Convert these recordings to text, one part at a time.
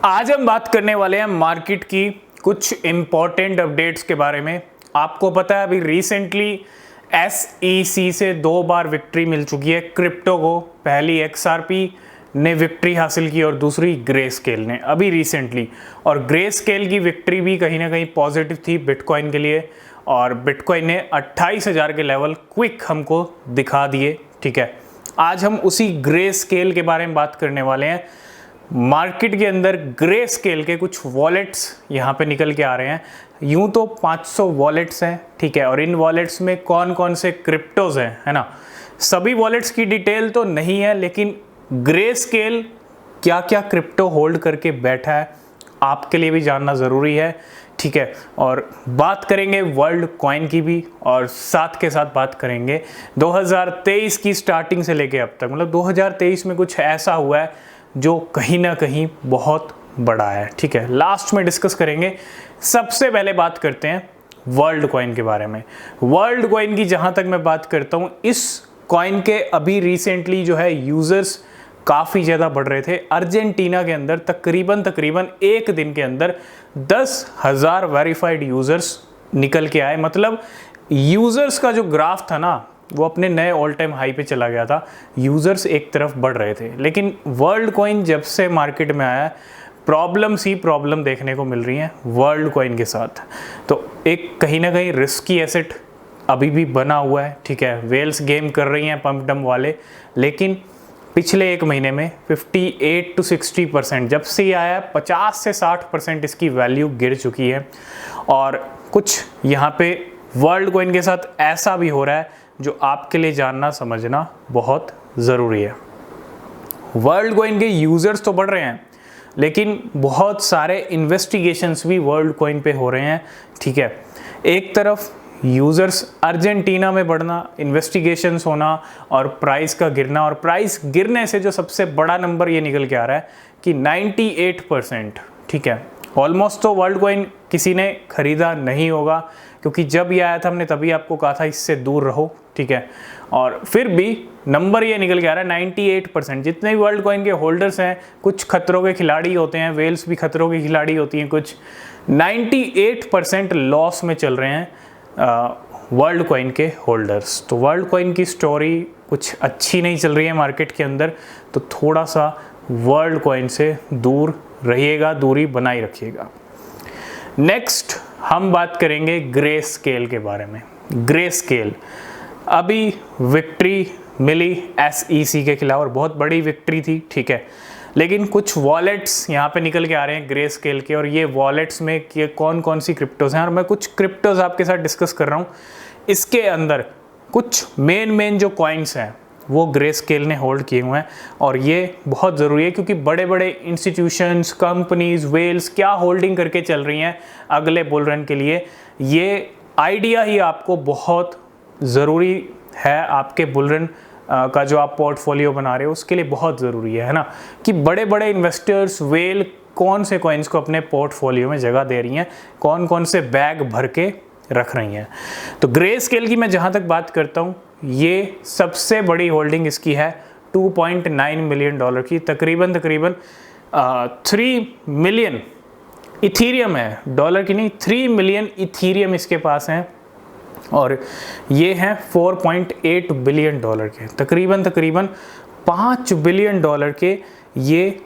आज हम बात करने वाले हैं मार्केट की कुछ इम्पॉर्टेंट अपडेट्स के बारे में। आपको पता है अभी रिसेंटली SEC से 2 बार विक्ट्री मिल चुकी है क्रिप्टो को। पहली XRP ने विक्ट्री हासिल की और दूसरी ग्रेस्केल ने अभी रिसेंटली। और ग्रेस्केल की विक्ट्री भी कहीं ना कहीं पॉजिटिव थी बिटकॉइन के लिए, और बिटकॉइन ने 28,000 के लेवल क्विक हमको दिखा दिए। ठीक है, आज हम उसी ग्रेस्केल के बारे में बात करने वाले हैं। मार्केट के अंदर ग्रेस्केल के कुछ वॉलेट्स यहाँ पे निकल के आ रहे हैं। यूं तो 500 वॉलेट्स हैं, ठीक है, और इन वॉलेट्स में कौन कौन से क्रिप्टोज हैं, है ना। सभी वॉलेट्स की डिटेल तो नहीं है, लेकिन ग्रेस्केल क्या क्या क्रिप्टो होल्ड करके बैठा है आपके लिए भी जानना ज़रूरी है। ठीक है, और बात करेंगे वर्ल्ड कॉइन की भी, और साथ के साथ बात करेंगे 2023 की स्टार्टिंग से लेके अब तक। मतलब 2023 में कुछ ऐसा हुआ है जो कहीं ना कहीं बहुत बड़ा है। ठीक है, लास्ट में डिस्कस करेंगे। सबसे पहले बात करते हैं वर्ल्ड कॉइन के बारे में। वर्ल्ड कॉइन की जहां तक मैं बात करता हूं, इस कॉइन के अभी रिसेंटली जो है यूजर्स काफ़ी ज़्यादा बढ़ रहे थे। अर्जेंटीना के अंदर तकरीबन एक दिन के अंदर 10,000 वेरीफाइड यूजर्स निकल के आए। मतलब यूजर्स का जो ग्राफ था ना, वो अपने नए ऑल टाइम हाई पे चला गया था। यूजर्स एक तरफ बढ़ रहे थे, लेकिन वर्ल्ड कॉइन जब से मार्केट में आया प्रॉब्लम देखने को मिल रही है वर्ल्ड कॉइन के साथ। तो एक कहीं ना कहीं रिस्की एसेट अभी भी बना हुआ है। ठीक है, वेल्स गेम कर रही हैं पंप डम वाले, लेकिन पिछले एक महीने में 58 to 60% जब से ये आया 50 से 60% इसकी वैल्यू गिर चुकी है। और कुछ यहाँ पे वर्ल्ड कॉइन के साथ ऐसा भी हो रहा है जो आपके लिए जानना समझना बहुत ज़रूरी है। वर्ल्ड कॉइन के यूज़र्स तो बढ़ रहे हैं, लेकिन बहुत सारे इन्वेस्टिगेशंस भी वर्ल्ड कॉइन पे हो रहे हैं। ठीक है, एक तरफ यूज़र्स अर्जेंटीना में बढ़ना, इन्वेस्टिगेशंस होना और प्राइस का गिरना, और प्राइस गिरने से जो सबसे बड़ा नंबर ये निकल के आ रहा है कि 98%। ठीक है, ऑलमोस्ट तो वर्ल्ड कॉइन किसी ने ख़रीदा नहीं होगा, क्योंकि जब ये आया था हमने तभी आपको कहा था इससे दूर रहो। ठीक है, और फिर भी नंबर ये निकल के आ रहा है 98%। जितने भी वर्ल्ड कॉइन के होल्डर्स हैं, कुछ खतरों के खिलाड़ी होते हैं, वेल्स भी खतरों की खिलाड़ी होती हैं कुछ। 98% लॉस में चल रहे हैं वर्ल्ड कॉइन के होल्डर्स। तो वर्ल्ड कॉइन की स्टोरी कुछ अच्छी नहीं चल रही है मार्केट के अंदर। तो थोड़ा सा वर्ल्ड कॉइन से दूर रहिएगा, दूरी बनाए रखिएगा। नेक्स्ट हम बात करेंगे ग्रेस्केल के बारे में। ग्रेस्केल अभी विक्ट्री मिली SEC के खिलाफ, और बहुत बड़ी विक्ट्री थी। ठीक है, लेकिन कुछ वॉलेट्स यहाँ पे निकल के आ रहे हैं ग्रेस्केल के, और ये वॉलेट्स में ये कौन कौन सी क्रिप्टोज हैं, और मैं कुछ क्रिप्टोज आपके साथ डिस्कस कर रहा हूँ। इसके अंदर कुछ मेन जो कॉइन्स हैं वो ग्रेस्केल ने होल्ड किए हुए हैं, और ये बहुत ज़रूरी है क्योंकि बड़े बड़े इंस्टीट्यूशंस, कंपनीज, वेल्स क्या होल्डिंग करके चल रही हैं अगले बुल रन के लिए। ये आइडिया ही आपको बहुत ज़रूरी है, आपके बुल रन का जो आप पोर्टफोलियो बना रहे हो उसके लिए बहुत ज़रूरी है ना, कि बड़े बड़े इन्वेस्टर्स, वेल कौन से कॉइन्स को अपने पोर्टफोलियो में जगह दे रही हैं, कौन कौन से बैग भर के रख रही हैं। तो ग्रेस्केल की मैं जहाँ तक बात करता हूँ, ये सबसे बड़ी होल्डिंग इसकी है $2.9 मिलियन की। तकरीबन 3 मिलियन इथीरियम है, डॉलर की नहीं, 3 मिलियन इथीरियम इसके पास हैं, और ये हैं $4.8 बिलियन के। तकरीबन $5 बिलियन के ये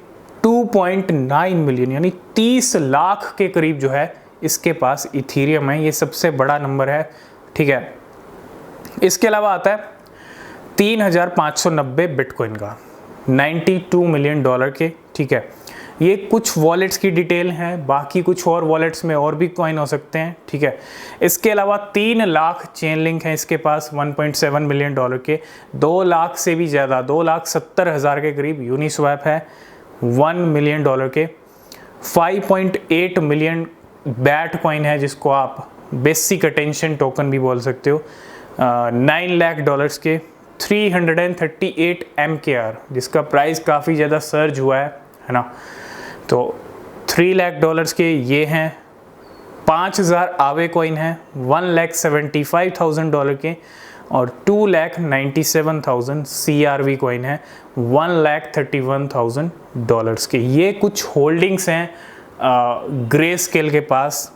2.9 मिलियन यानी 30 लाख के करीब जो है इसके पास इथीरियम है। ये सबसे बड़ा नंबर है। ठीक है, इसके अलावा आता है 3,590 बिटकॉइन का, $92 मिलियन के। ठीक है, ये कुछ वॉलेट्स की डिटेल है, बाकी कुछ और वॉलेट्स में और भी कॉइन हो सकते हैं। ठीक है, इसके अलावा 3 लाख चेन लिंक हैं इसके पास, $1.7 मिलियन के। 2 लाख से भी ज़्यादा, 2,70,000 के करीब यूनिस्वैप है, $1 मिलियन के। 5.8 मिलियन बैट कॉइन है, जिसको आप बेसिक अटेंशन टोकन भी बोल सकते हो, $9 लाख के। 338 MKR, जिसका प्राइस काफ़ी ज़्यादा सर्ज हुआ है ना। तो $3 लाख के ये हैं। 5,000 आवे कॉइन हैं, $1,75,000 के। और 2,97,000 CRV कॉइन है, $1,31,000 के। ये कुछ होल्डिंग्स हैं ग्रे स्केल के पास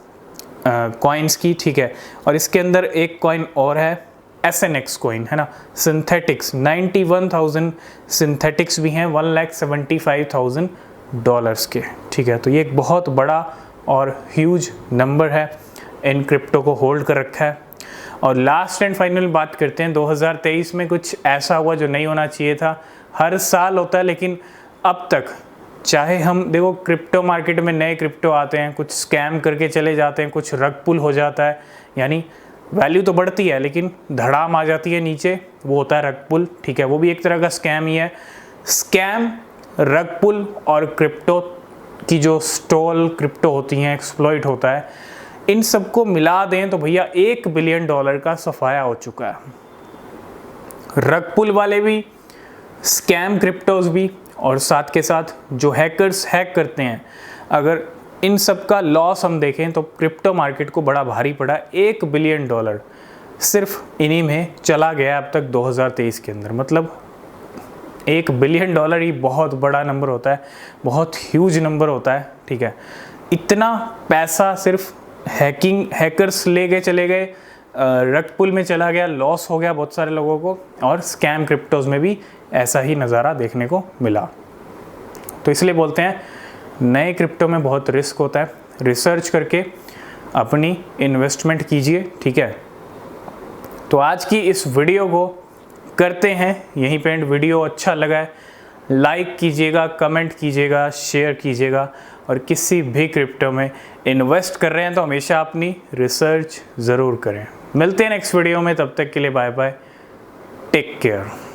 कॉइन्स की, ठीक है। और इसके अंदर एक कॉइन और है SNX कॉइन, है ना, सिंथेटिक्स, 91,000 सिंथेटिक्स भी हैं, $1,75,000 के, ठीक है। तो ये एक बहुत बड़ा और ह्यूज नंबर है, इन क्रिप्टो को होल्ड कर रखा है। और लास्ट एंड फाइनल बात करते हैं, 2023 में कुछ ऐसा हुआ जो नहीं होना चाहिए था। हर साल होता है, लेकिन अब तक चाहे हम देखो क्रिप्टो मार्केट में नए क्रिप्टो आते हैं, कुछ स्कैम करके चले जाते हैं, कुछ रग पुल हो जाता है, यानी वैल्यू तो बढ़ती है लेकिन धड़ाम आ जाती है नीचे, वो होता है रग पुल, ठीक है। वो भी एक तरह का स्कैम ही है। स्कैम, रग पुल और क्रिप्टो की जो स्टॉल क्रिप्टो होती हैं, एक्सप्लॉइट होता है, इन सबको मिला दें तो भैया $1 बिलियन का सफाया हो चुका है। रग पुल वाले भी, स्कैम क्रिप्टोज भी, और साथ के साथ जो हैकर्स हैक करते हैं, अगर इन सब का लॉस हम देखें तो क्रिप्टो मार्केट को बड़ा भारी पड़ा। $1 बिलियन सिर्फ इन्हीं में चला गया अब तक 2023 के अंदर। मतलब $1 बिलियन ही बहुत बड़ा नंबर होता है, बहुत ह्यूज नंबर होता है, ठीक है। इतना पैसा सिर्फ हैकर्स ले गए, चले गए, रग पुल में चला गया, लॉस हो गया बहुत सारे लोगों को। और स्कैम क्रिप्टोज में भी ऐसा ही नज़ारा देखने को मिला। तो इसलिए बोलते हैं नए क्रिप्टो में बहुत रिस्क होता है, रिसर्च करके अपनी इन्वेस्टमेंट कीजिए, ठीक है। तो आज की इस वीडियो को करते हैं यहीं पे एंड। वीडियो अच्छा लगा है लाइक कीजिएगा, कमेंट कीजिएगा, शेयर कीजिएगा। और किसी भी क्रिप्टो में इन्वेस्ट कर रहे हैं तो हमेशा अपनी रिसर्च ज़रूर करें। मिलते हैं नेक्स्ट वीडियो में, तब तक के लिए बाय बाय, टेक केयर।